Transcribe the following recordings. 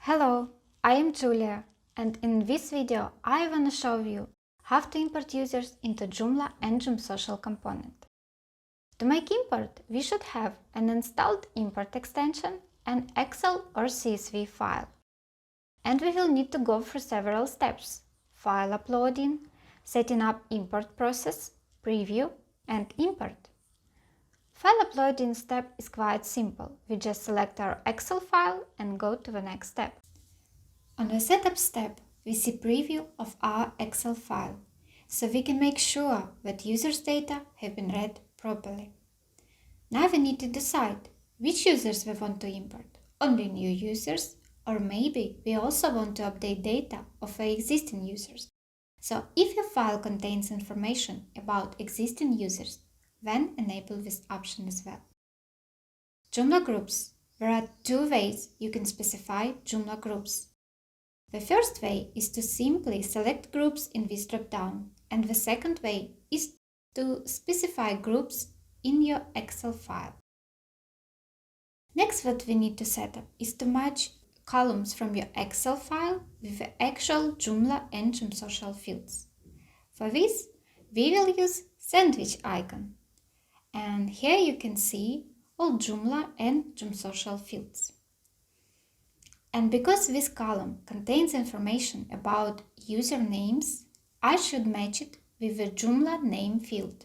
Hello, I am Julia, and in this video I want to show you how to import users into Joomla and JomSocial component. To make import, we should have an installed import extension, an Excel or CSV file. And we will need to go through several steps: file uploading, setting up import process, preview, and import. File uploading step is quite simple. We just select our Excel file and go to the next step. On the setup step, we see preview of our Excel file, so we can make sure that users' data have been read properly. Now we need to decide which users we want to import, only new users, or maybe we also want to update data of the existing users. So if your file contains information about existing users, then enable this option as well. Joomla groups. There are two ways you can specify Joomla groups. The first way is to simply select groups in this dropdown, and the second way is to specify groups in your Excel file. Next, what we need to set up is to match columns from your Excel file with the actual Joomla and JomSocial fields. For this, we will use sandwich icon, and here you can see all Joomla and JomSocial fields. And because this column contains information about usernames, I should match it with the Joomla name field.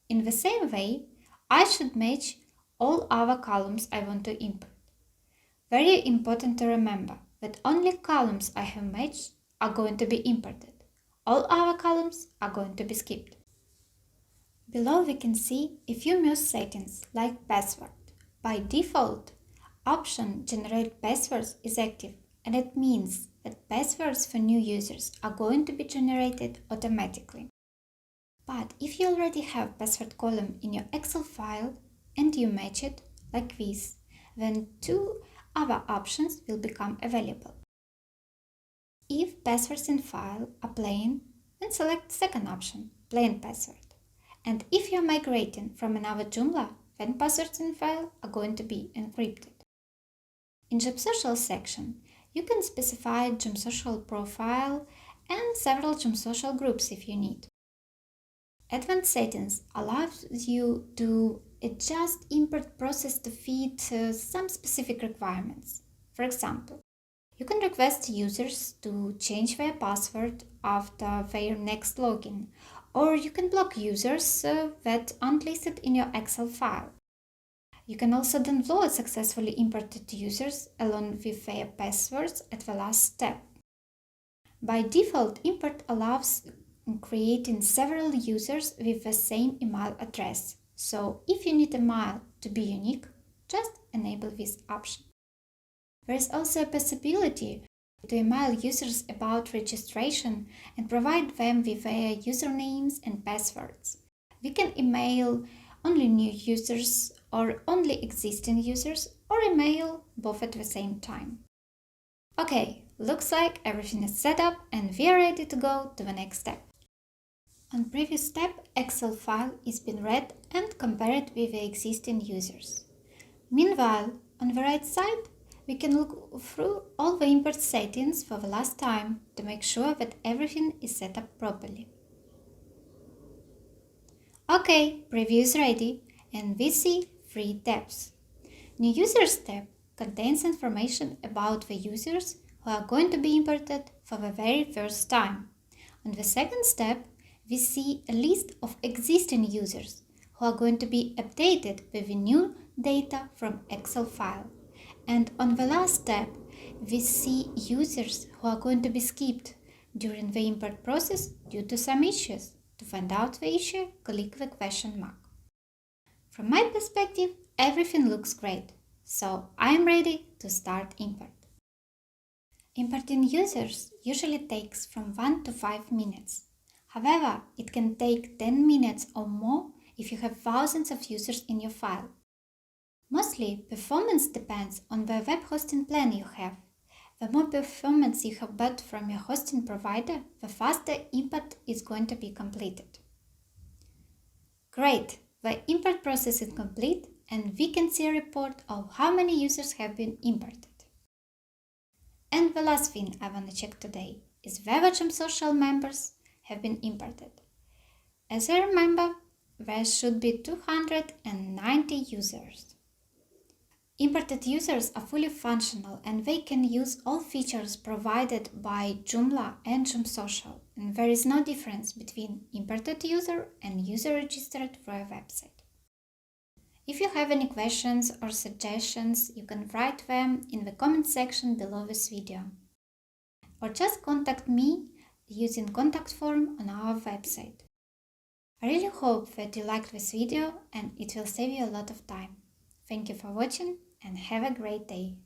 In the same way, I should match all other columns I want to import. Very important to remember that only columns I have matched are going to be imported. All other columns are going to be skipped. Below we can see a few more settings like password. By default, option Generate Passwords is active, and it means that passwords for new users are going to be generated automatically. But if you already have password column in your Excel file and you match it like this, then two other options will become available. If passwords in file are plain, then select second option, plain password. And if you're migrating from another Joomla, then passwords in file are going to be encrypted. In JomSocial section, you can specify JomSocial profile and several JomSocial groups if you need. Advanced settings allows you to adjust import process to fit some specific requirements. For example, you can request users to change their password after their next login, or you can block users that aren't listed in your Excel file. You can also download successfully imported users along with their passwords at the last step. By default, import allows creating several users with the same email address. So if you need a mail to be unique, just enable this option. There is also a possibility to email users about registration and provide them with their usernames and passwords. We can email only new users or only existing users, or email both at the same time. Okay, looks like everything is set up and we are ready to go to the next step. On previous step, Excel file is being read and compared with the existing users. Meanwhile, on the right side, we can look through all the import settings for the last time to make sure that everything is set up properly. Okay, preview is ready, and we see 3 tabs. New Users tab contains information about the users who are going to be imported for the very first time. On the second step, we see a list of existing users who are going to be updated with the new data from Excel file. And on the last step, we see users who are going to be skipped during the import process due to some issues. To find out the issue, click the question mark. From my perspective, everything looks great, so I'm ready to start import. Importing users usually takes from 1 to 5 minutes. However, it can take 10 minutes or more if you have thousands of users in your file. Mostly, performance depends on the web hosting plan you have. The more performance you have bought from your hosting provider, the faster import is going to be completed. Great! The import process is complete and we can see a report of how many users have been imported. And the last thing I want to check today is whether JomSocial members have been imported. As I remember, there should be 290 users. Imported users are fully functional and they can use all features provided by Joomla and JomSocial, and there is no difference between imported user and user registered for a website. If you have any questions or suggestions, you can write them in the comment section below this video. Or just contact me using contact form on our website. I really hope that you liked this video and it will save you a lot of time. Thank you for watching and have a great day.